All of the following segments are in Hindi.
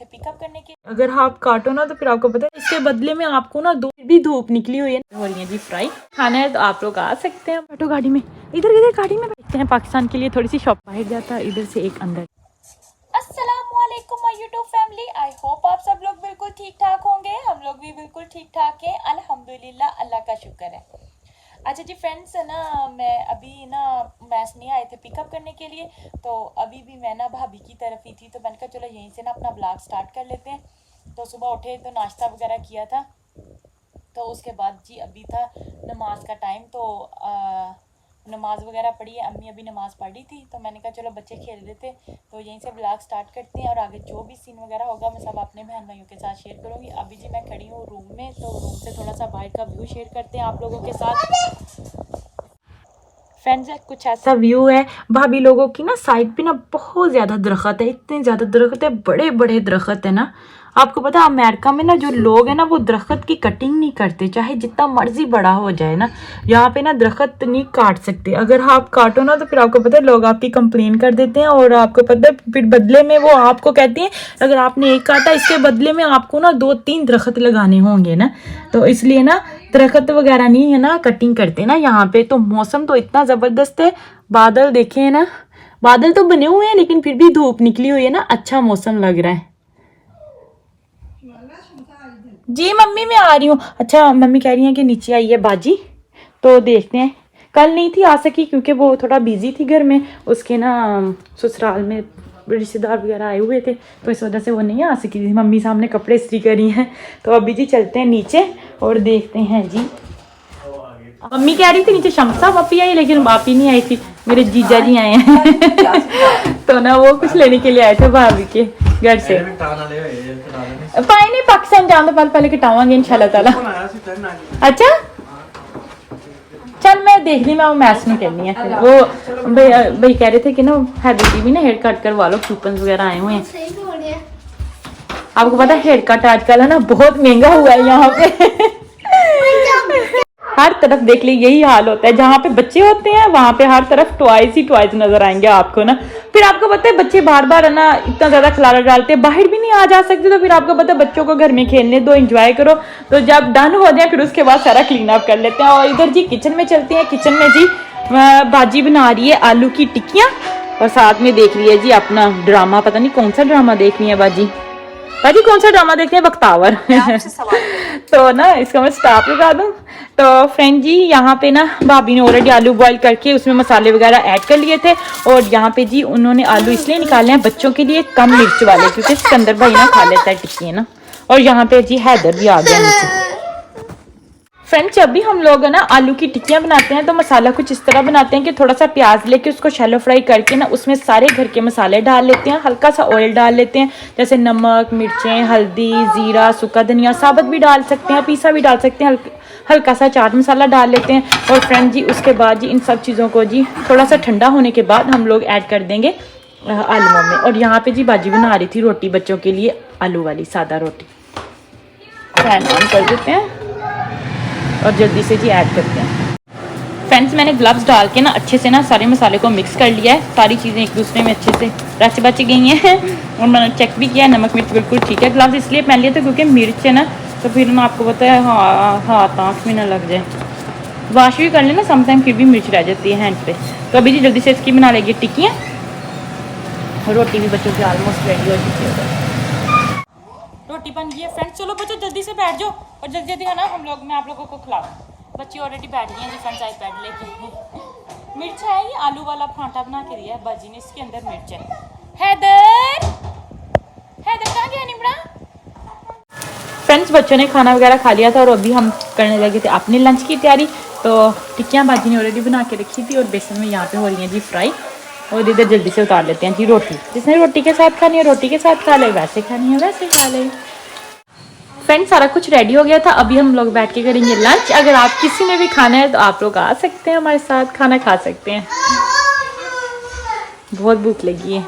थे पिकअप करने के। अगर आप काटो ना तो फिर आपको पता है इसके बदले में आपको ना दो भी धूप निकली हुई है। हो रही है जी फ्राई। खाना है तो आप लोग आ सकते हैं। बैठो गाड़ी में, इधर इधर गाड़ी में बैठते हैं। पाकिस्तान के लिए थोड़ी सी शॉप बाहर जाता है, इधर से एक अंदर। अस्सलामुअलैकुम my YouTube family, I hope आप सब लोग बिल्कुल ठीक ठाक होंगे। हम लोग भी बिल्कुल ठीक ठाक हैं, अल्हम्दुलिल्लाह, अल्लाह का शुक्र है। अच्छा जी फ्रेंड्स, ना मैं अभी ना मैस नहीं आए थे पिकअप करने के लिए, तो अभी भी मैं ना भाभी की तरफ ही थी, तो मैंने कहा चलो यहीं से ना अपना ब्लॉग स्टार्ट कर लेते हैं। तो सुबह उठे तो नाश्ता वगैरह किया था, तो उसके बाद जी अभी था नमाज का टाइम, तो नमाज वगैरह पढ़ी है। अम्मी अभी नमाज़ पढ़ रही थी, तो मैंने कहा चलो बच्चे खेल रहे थे तो यहीं से ब्लॉग स्टार्ट करते हैं, और आगे जो भी सीन वगैरह होगा मैं सब अपने बहन भाइयों के साथ शेयर करूँगी। अभी जी मैं खड़ी हूँ रूम में, तो रूम से थोड़ा सा बाहर का व्यू शेयर करते हैं आप लोगों के साथ। फ्रेंड्स, कुछ ऐसा व्यू है। भाभी लोगों की ना साइड पे ना बहुत ज़्यादा दरख्त है, इतने ज़्यादा दरख्त है, बड़े बड़े दरख्त है ना। आपको पता है अमेरिका में ना जो लोग हैं ना वो दरख्त की कटिंग नहीं करते, चाहे जितना मर्जी बड़ा हो जाए ना। यहाँ पे ना दरख्त नहीं काट सकते। अगर आप काटो ना तो फिर आपको पता है लोग आपकी कंप्लेन कर देते हैं, और आपको पता है फिर बदले में वो आपको कहती हैं अगर आपने एक काटा इसके बदले में आपको ना 2-3 दरख्त लगाने होंगे ना। तो इसलिए ना दरख्त वगैरह नहीं है ना कटिंग करते ना यहाँ पे। तो मौसम तो इतना ज़बरदस्त है, बादल देखे ना, बादल तो बने हुए हैं लेकिन फिर भी धूप निकली हुई है ना, अच्छा मौसम लग रहा है। जी मम्मी मैं आ रही हूँ। अच्छा मम्मी कह रही हैं कि नीचे आई है बाजी, तो देखते हैं। कल नहीं थी आ सकी क्योंकि वो थोड़ा बिजी थी घर में, उसके ना ससुराल में रिश्तेदार वगैरह आए हुए थे, तो इस वजह से वो नहीं आ सकी थी। मम्मी सामने कपड़े इस्त्री करी हैं, तो अभी जी चलते हैं नीचे और देखते हैं जी। मम्मी कह रही थी नीचे शमसा वापी आई, लेकिन वापी नहीं आई थी, मेरे जीजा जी आए हैं तो ना वो कुछ लेने के लिए आए थे भाभी के घर से। पाए नहीं पाकिस्तान जान तो पहले कटावांगे इंशाल्लाह ताला। अच्छा चल मैं देख ली, मैं वो मैच नहीं करनी है। फिर वो भाई कह रहे थे कि ना हैदर की भी ना हेयर कट करवा लो, कूपन वगैरह आए हुए हैं। आपको पता है हेयर कट आजकल है ना बहुत महंगा हुआ है यहाँ पे हर तरफ देख ली यही हाल होता है। जहाँ पे बच्चे होते हैं वहाँ पे हर तरफ टॉयज ही टॉयज नजर आएंगे आपको ना। फिर आपको पता है बच्चे बार बार है ना इतना ज्यादा खिलाना डालते हैं, बाहर भी नहीं आ जा सकते, तो फिर आपको पता है बच्चों को घर में खेलने दो, एंजॉय करो। तो जब डन हो जाए फिर उसके बाद सारा क्लीन अप कर लेते हैं। और इधर जी किचन में चलते हैं। किचन में जी बाजी बना रही है आलू की टिक्कियाँ, और साथ में देख रही है जी अपना ड्रामा। पता नहीं कौन सा ड्रामा देख रही है बाजी। बाजी कौन सा ड्रामा देख रहे हैं? बख्तावर तो ना इसका मैं स्टाफ लगा दूं। तो फ्रेंड जी यहाँ पे ना भाभी ने ऑलरेडी आलू बॉईल करके उसमें मसाले वगैरह ऐड कर लिए थे, और यहाँ पे जी उन्होंने आलू इसलिए निकाले हैं बच्चों के लिए कम मिर्च वाले, क्योंकि सिकंदर भाई ना खा लेता है टिक्की है ना। और यहाँ पे जी हैदर भी आ गया नीचे। फ्रेंड्स जब भी हम लोग है ना आलू की टिक्कियाँ बनाते हैं तो मसाला कुछ इस तरह बनाते हैं कि थोड़ा सा प्याज लेके उसको शैलो फ्राई करके ना उसमें सारे घर के मसाले डाल लेते हैं, हल्का सा ऑयल डाल लेते हैं, जैसे नमक, मिर्चें, हल्दी, ज़ीरा, सूखा धनिया साबुत भी डाल सकते हैं, पीसा भी डाल सकते हैं, हल्का सा चाट मसाला डाल लेते हैं। और फ्रेंड जी उसके बाद जी इन सब चीज़ों को जी थोड़ा सा ठंडा होने के बाद हम लोग ऐड कर देंगे आलूओं में। और यहाँ पे जी बाजी बना रही थी रोटी बच्चों के लिए, आलू वाली सादा रोटी। फैन ऑन कर देते हैं और जल्दी से जी ऐड करते हैं। फ्रेंड्स मैंने ग्लव्स डाल के ना अच्छे से ना सारे मसाले को मिक्स कर लिया है, सारी चीज़ें एक दूसरे में अच्छे से रच बच गई हैं और मैंने चेक भी किया नमक मिर्च बिल्कुल ठीक है। ग्लव्स इसलिए पहन लिए थे क्योंकि मिर्च है ना, तो फिर मैं आपको पता है हाथ आँख में ना लग जाए। वॉश भी कर लेना समटाइम, फिर भी मिर्च रह जाती है हैंड पे। तो अभी जी जल्दी से इसकी बना लेंगे टिक्कियाँ। रोटी भी बच्चों की ऑलमोस्ट रेडी हो चुकी है, रोटी बन गई है। फ्रेंड्स चलो बच्चों जल्दी से बैठ जाओ और जल्दी जल्दी है ना हम लोग मैं आप लोगों को खिला दूँ। बच्चे ऑलरेडी बैठ गए हैं जी फ्रेंड्स आईपैड लेके। मिर्च है ये आलू वाला परांठा बना के दिया है बाजी ने, इसके अंदर मिर्च है। हैदर हैदर कहाँ गया निमड़ा? फ्रेंड्स बच्चों ने खाना वगैरह खा लिया था और अभी हम करने लगे थे अपने लंच की तैयारी। तो टिक्कियाँ बाजी ने ऑलरेडी बना के रखी थी और बेसन में यहाँ पे हो रही हैं जी फ्राई। और इधर जल्दी से उतार लेते हैं जी रोटी। जिसने रोटी के साथ खानी है रोटी के साथ खा ले, वैसे खानी है वैसे खा ले। फ्रेंड्स सारा कुछ रेडी हो गया था, अभी हम लोग बैठ के करेंगे लंच। अगर आप किसी ने भी खाना है तो आप लोग आ सकते हैं हमारे साथ खाना खा सकते हैं, बहुत भूख लगी है।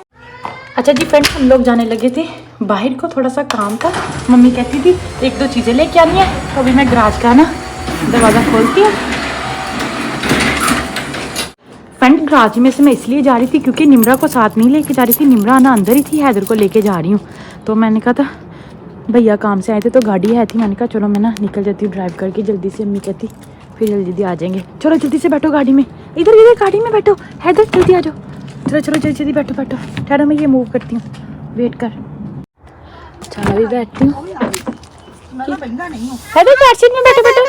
अच्छा जी फ्रेंड्स हम लोग जाने लगे थे बाहर को, थोड़ा सा काम था। मम्मी कहती थी 1-2 चीज़ें लेके आनी है, तो अभी मैं गराज का ना दरवाज़ा खोलती हूँ। फ्रंट गराज में से मैं इसलिए जा रही थी क्योंकि निम्रा को साथ नहीं लेके जा रही थी, निम्रा ना अंदर ही थी, हैदर को लेके जा रही हूँ। तो मैंने कहा था भैया काम से आए थे तो गाड़ी है थी, मैंने कहा चलो मैं ना निकल जाती हूँ ड्राइव करके जल्दी से। अम्मी कहती फिर जल्दी आ जाएंगे, चलो जल्दी से बैठो गाड़ी में, इधर इधर गाड़ी में बैठो, हैदर जल्दी आ जाओ, चलो चलो जल्दी जल्दी बैठो बैठो। ठहरो मैं ये मूव करती हूँ, वेट कर। चलो अभी बैठती हूँ, हैदर कार सीट में बैठो बैठो।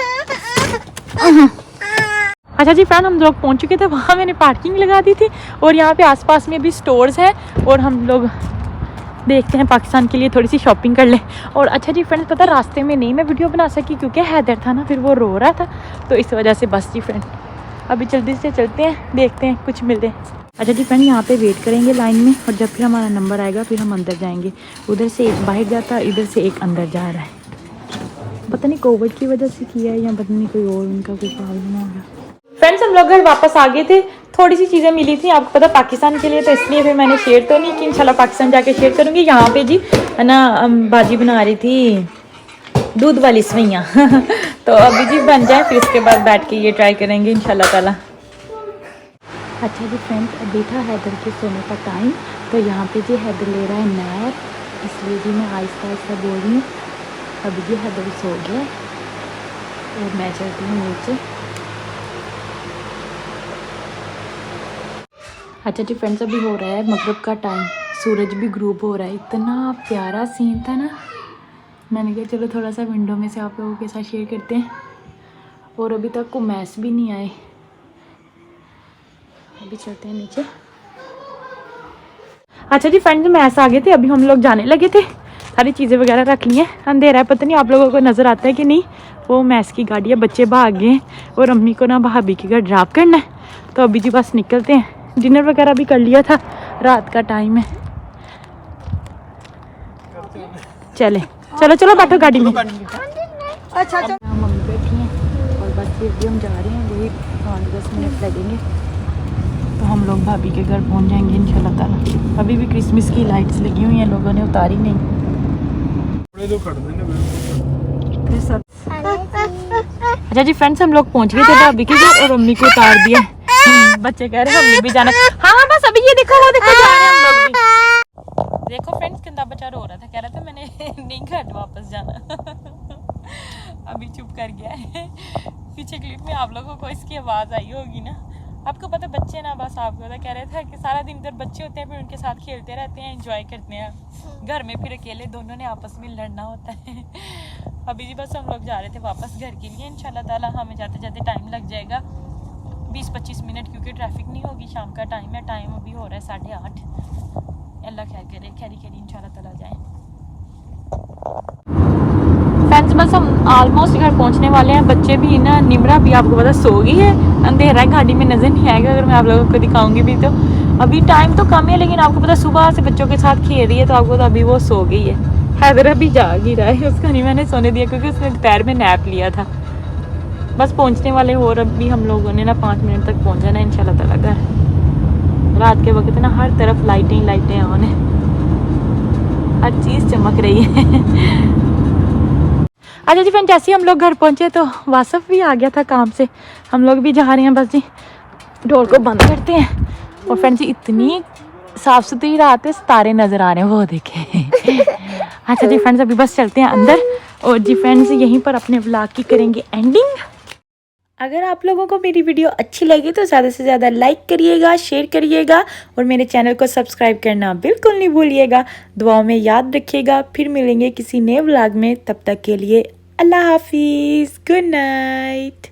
अच्छा जी फ्रेंड, हम लोग पहुंच चुके थे, वहाँ मैंने पार्किंग लगा दी थी और यहाँ पे आसपास में भी स्टोर्स हैं और हम लोग देखते हैं पाकिस्तान के लिए थोड़ी सी शॉपिंग कर ले। और अच्छा जी फ्रेंड्स, पता रास्ते में नहीं मैं वीडियो बना सकी क्योंकि हैदर था ना, फिर वो रो रहा था, तो इस वजह से बस जी फ्रेंड अभी जल्दी से चलते हैं, देखते हैं कुछ मिलते हैं। अच्छा जी फ्रेंड, यहाँ पे वेट करेंगे लाइन में और जब फिर हमारा नंबर आएगा फिर हम अंदर जाएंगे। उधर से एक बाहर जाता है, इधर से एक अंदर जा रहा है, पता नहीं कोविड की वजह से किया है या पता नहीं कोई और उनका कोई प्रॉब्लम होगा। फ्रेंड्स हम लोग घर वापस आ गए थे, थोड़ी सी चीज़ें मिली थी आपको पता पाकिस्तान के लिए, तो इसलिए फिर मैंने शेयर तो नहीं की, इंशाल्लाह पाकिस्तान जाके शेयर करूँगी। यहाँ पे जी है ना बाजी बना रही थी दूध वाली सवैयाँ तो अभी जी बन जाए फिर इसके बाद बैठ के ये ट्राई करेंगे इंशाल्लाह ताला। अच्छा जी फ्रेंड्स, अभी था हैदर के सोने का टाइम, तो यहाँ पे जी हैदर ले रहा है नैप, इसलिए जी मैं आहिस्ता आहिस्ता बोल रही हूँ। अभी जी हैदर सो गया और मैं चलती हूँ नीचे। अच्छा जी फ्रेंड्स, अभी हो रहा है मगरिब का टाइम, सूरज भी ग्रूब हो रहा है, इतना प्यारा सीन था ना, मैंने कहा चलो थोड़ा सा विंडो में से आप लोगों के साथ शेयर करते हैं। और अभी तक को मैस भी नहीं आए, अभी चलते हैं नीचे। अच्छा जी फ्रेंड्स, मैस आ गए थे, अभी हम लोग जाने लगे थे, सारी चीज़ें वगैरह रख ली हैं, अंधेरा है, पता नहीं आप लोगों को नज़र आता है कि नहीं। वो मैस की गाड़ी है, बच्चे भाग गए और अम्मी को ना भाभी के घर ड्रॉप करना है, तो अभी जी बस निकलते हैं। डिनर वगैरह भी कर लिया था, रात का टाइम है, चले चलो चलो बैठो गाड़ी में। अच्छा अच्छा मम्मी बैठी हैं और बस फिर भी हम जा रहे हैं, वही 5-10 मिनट लगेंगे तो हम लोग भाभी के घर पहुंच जाएंगे इंशाल्लाह ताला। अभी भी क्रिसमस की लाइट्स लगी हुई हैं, लोगों ने उतारी नहीं। अच्छा जी फ्रेंड्स, हम लोग पहुंच गए थे भाभी के घर और अम्मी को उतार दिया। बच्चे कह रहे हैं हमने भी जाना। हाँ बस अभी ये देखो, वो देखो जा रहे हैं हम लोग भी। देखो फ्रेंड्स, कितना बच्चा रो रहा था, कह रहा था मैंने नहीं घर वापस जाना अभी चुप कर गया है। पीछे क्लिप में आप लोगों को इसकी आवाज़ आई होगी ना, आपको पता बच्चे ना बस आपको कह रहे थे कि सारा दिन इधर बच्चे होते हैं, फिर उनके साथ खेलते रहते हैं, एंजॉय करते हैं, घर में फिर अकेले दोनों ने आपस में लड़ना होता है। अभी जी बस हम लोग जा रहे थे वापस घर के लिए, इंशाल्लाह ताला हमें जाते जाते टाइम लग जाएगा 20-25 मिनट, क्योंकि ट्रैफिक नहीं होगी, शाम का टाइम है, टाइम अभी हो रहा है 8:30। अल्लाह खैर करे, खैरी खैरी इंशाल्लाह ताला जाए। फ्रेंड्स बस हम ऑलमोस्ट घर पहुंचने वाले हैं, बच्चे भी ना, निम्रा भी आपको पता सो गई है, अंधेरा है, गाड़ी में नज़र नहीं आएगा अगर मैं आप लोगों को दिखाऊंगी भी तो। अभी टाइम तो कम है लेकिन आपको पता सुबह से बच्चों के साथ खेल रही है, तो आपको तो अभी वो सो गई है। हैदर अभी जाग ही रहा है, उसको नहीं मैंने सोने दिया क्योंकि उसने दोपहर में नैप लिया था। बस पहुंचने वाले हो, और अभी हम लोगों ने ना 5 मिनट तक पहुंच जाना है इंशाल्लाह ताला घर। रात के वक्त ना हर तरफ लाइटें ऑन है, हर चीज़ चमक रही है। अच्छा जी फ्रेंड, जैसे ही हम लोग घर पहुंचे तो वासफ भी आ गया था काम से, हम लोग भी जा रहे हैं, बस जी डोर को बंद करते हैं। और फ्रेंड जी इतनी साफ़ सुथरी रात है, सितारे नज़र आ रहे हैं, वो देखें। अच्छा जी फ्रेंड्स, अभी बस चलते हैं अंदर, और जी फ्रेंड्स यहीं पर अपने व्लॉग की करेंगे एंडिंग। अगर आप लोगों को मेरी वीडियो अच्छी लगी तो ज़्यादा से ज़्यादा लाइक करिएगा, शेयर करिएगा और मेरे चैनल को सब्सक्राइब करना बिल्कुल नहीं भूलिएगा। दुआओं में याद रखिएगा, फिर मिलेंगे किसी नए व्लॉग में, तब तक के लिए अल्लाह हाफिज़, गुड नाइट।